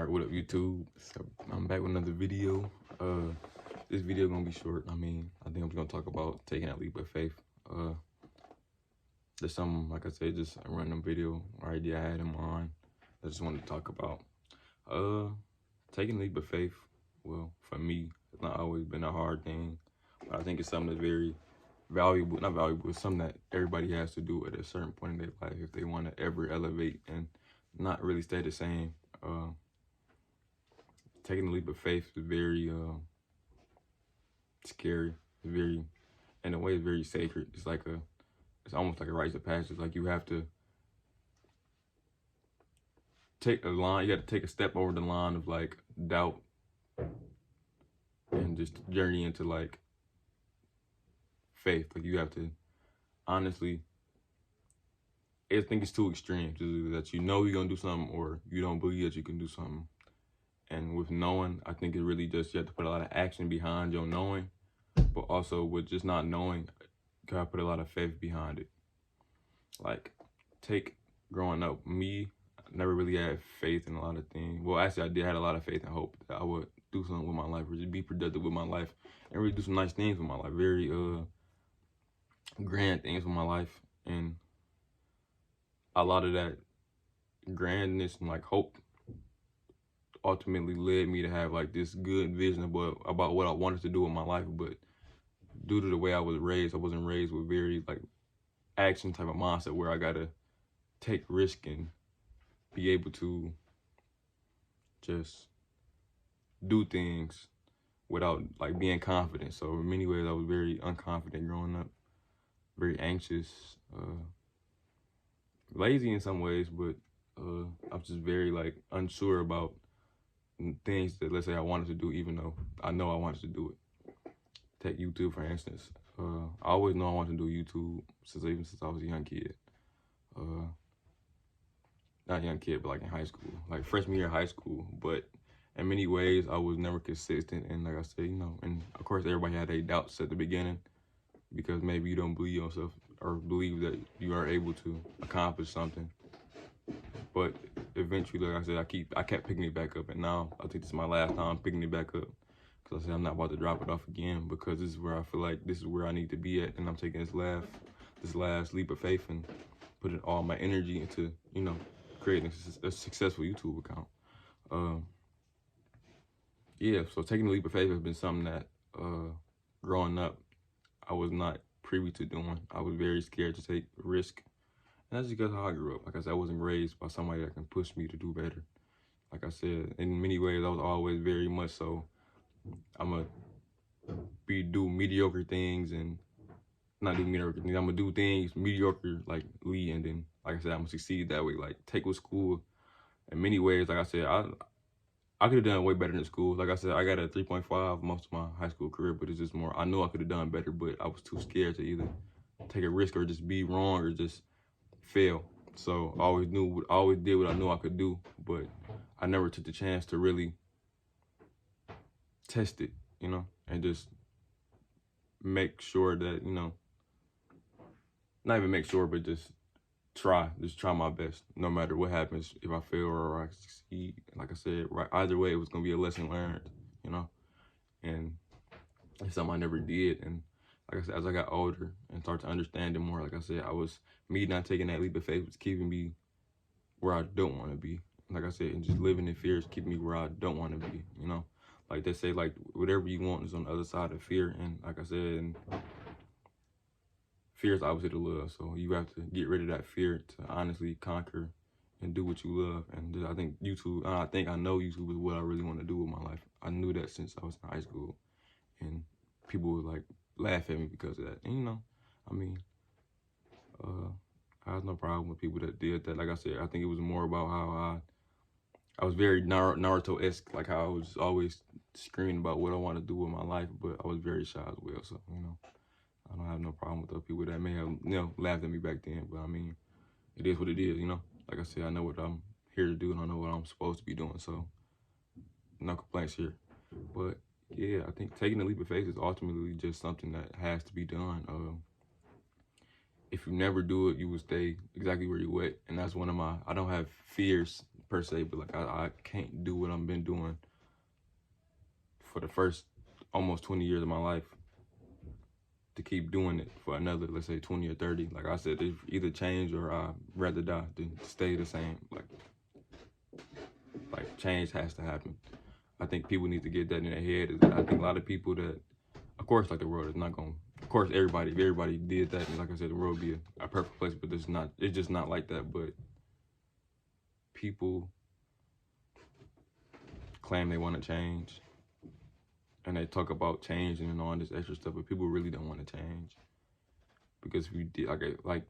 All right, what up, YouTube? So I'm back with another video. This video gonna be short. I think I'm just gonna talk about taking that leap of faith. There's some, like I said, just a random video or idea I had in mind. I just wanted to talk about. Taking a leap of faith. Well, for me, it's not always been a hard thing, but I think it's something that's very valuable. Not valuable. It's something that everybody has to do at a certain point in their life if they want to ever elevate and not really stay the same. Taking the leap of faith is very scary. It's very, in a way, it's very sacred. It's almost like a rite of passage. Like you have to take a line. You got to take a step over the line of like doubt and just journey into like faith. Like you have to honestly. I think it's too extreme that you know you're gonna do something or you don't believe that you can do something. And with knowing, I think it really just, you have to put a lot of action behind your knowing, but also with just not knowing, you gotta put a lot of faith behind it. Like, take growing up, me, I never really had faith in a lot of things. Well, actually, I did have a lot of faith and hope that I would do something with my life, or just be productive with my life, and really do some nice things with my life, very grand things with my life. And a lot of that grandness and like hope ultimately led me to have like this good vision about what I wanted to do with my life. But due to the way I was raised, I wasn't raised with very like action type of mindset where I gotta take risk and be able to just do things without like being confident. So in many ways I was very unconfident growing up, very anxious, lazy in some ways, but I was just very like unsure about things that, let's say, I wanted to do, even though I know I wanted to do it. Take YouTube, for instance. I always know I wanted to do YouTube even since I was a young kid. Not young kid, but like in high school, like freshman year of high school. But in many ways, I was never consistent. And like I said, and of course, everybody had their doubts at the beginning because maybe you don't believe yourself or believe that you are able to accomplish something. But eventually, like I said, I kept picking it back up, and now I think this is my last time picking it back up, because I said I'm not about to drop it off again, because this is where I feel like this is where I need to be at, and I'm taking this last leap of faith and putting all my energy into creating a successful YouTube account. Yeah, so taking the leap of faith has been something that growing up I was not privy to doing. I was very scared to take risk. And that's because how I grew up. Like I said, I wasn't raised by somebody that can push me to do better. Like I said, in many ways, I was always very much so, I'm going to do mediocre things and not do mediocre things. I'm going to do things mediocre-ly, and then, like I said, I'm going to succeed that way. Like, take with school. In many ways, like I said, I could have done way better in school. Like I said, I got a 3.5 most of my high school career, but it's just more, I knew I could have done better, but I was too scared to either take a risk or just be wrong or just fail. So I always did what I knew I could do, but I never took the chance to really test it, and just make sure that, not even make sure, but just try my best, no matter what happens, if I fail or I succeed. Like I said, right, either way, it was gonna be a lesson learned, and it's something I never did. And like I said, as I got older and started to understand it more, like I said, me not taking that leap of faith was keeping me where I don't want to be. Like I said, and just living in fear is keeping me where I don't want to be, Like they say, like, whatever you want is on the other side of fear. And like I said, fear is opposite of love. So you have to get rid of that fear to honestly conquer and do what you love. And I think I know YouTube is what I really want to do with my life. I knew that since I was in high school. And people would like laugh at me because of that. And I have no problem with people that did that. Like I said, I think it was more about how I was very Naruto-esque, like how I was always screaming about what I want to do with my life, but I was very shy as well. So, I don't have no problem with those people that may have, laughed at me back then. But it is what it is, Like I said, I know what I'm here to do and I know what I'm supposed to be doing. So, no complaints here. But yeah, I think taking the leap of faith is ultimately just something that has to be done. If you never do it, you will stay exactly where you're at. And that's I don't have fears per se, but like I can't do what I've been doing for the first almost 20 years of my life to keep doing it for another, let's say 20 or 30. Like I said, it's either change or I'd rather die than stay the same. Like change has to happen. I think people need to get that in their head. I think a lot of people that, of course, like the world is not going, of course, if everybody did that, and like I said, the world would be a perfect place, but it's just not like that. But people claim they want to change, and they talk about changing and all this extra stuff, but people really don't want to change. Because if you did,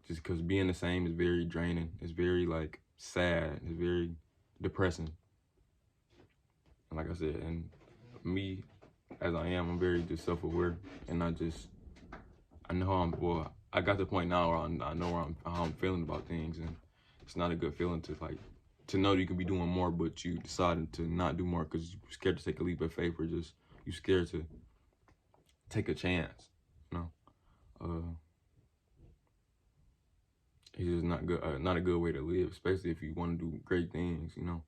just because being the same is very draining. It's very, like, sad. It's very depressing. And like I said, and me, as I am, I'm very just self-aware, and I know I got to the point now where I know how I'm feeling about things, and it's not a good feeling to know that you can be doing more, but you decided to not do more because you're scared to take a leap of faith, or just you're scared to take a chance, you know? It's just not a good way to live, especially if you want to do great things, you know?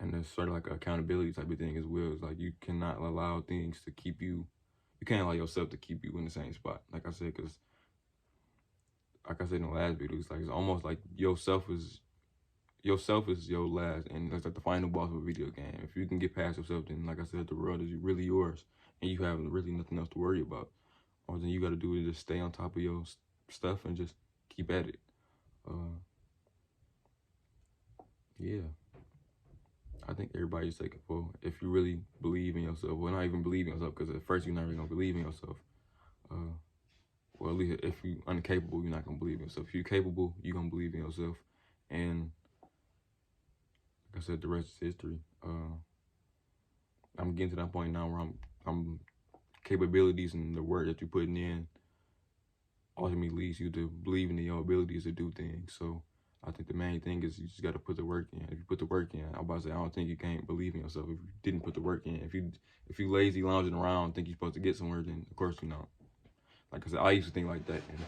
And there's sort of like an accountability type of thing as well. It's like you cannot allow things to keep you, you can't allow yourself to keep you in the same spot. Like I said, because like I said in the last video, it's almost like yourself is your last, and that's like the final boss of a video game. If you can get past yourself, then like I said, the world is really yours, and you have really nothing else to worry about. All then you got to do is just stay on top of your stuff and just keep at it. Yeah. I think everybody's taking for if you really believe in yourself. Well, not even believe in yourself, because at first you're not really gonna believe in yourself. Well, at least if you're incapable, you're not gonna believe in yourself. If you're capable, you're gonna believe in yourself. And like I said, the rest is history. I'm getting to that point now where I'm capabilities and the work that you're putting in ultimately leads you to believing in your abilities to do things. So I think the main thing is you just got to put the work in. If you put the work in, I'm about to say, I don't think you can't believe in yourself if you didn't put the work in. If you lazy lounging around, think you're supposed to get somewhere, then of course you not. Like I said, I used to think like that, and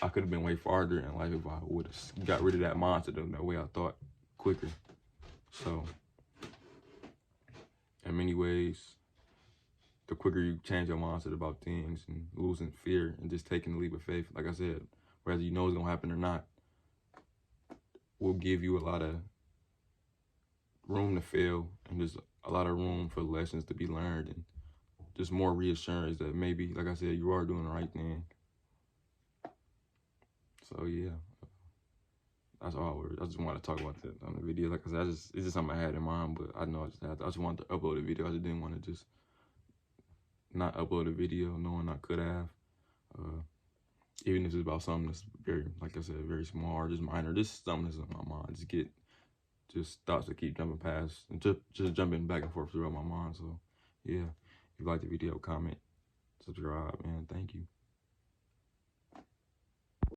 I could have been way farther in life if I would have got rid of that mindset of the way I thought quicker. So in many ways, the quicker you change your mindset about things and losing fear and just taking the leap of faith, like I said, whether you know it's gonna happen or not, will give you a lot of room to fail, and just a lot of room for lessons to be learned, and just more reassurance that maybe, like I said, you are doing the right thing. So yeah, that's all. I just wanted to talk about that on the video. Like I said, it's just something I had in mind, but I know I just wanted to upload a video. I just didn't want to just not upload a video knowing I could have. Even if it's about something that's very, like I said, very small or just minor, just something that's on my mind. Just thoughts that keep jumping past and just jumping back and forth throughout my mind. So yeah, if you like the video, comment, subscribe, and thank you.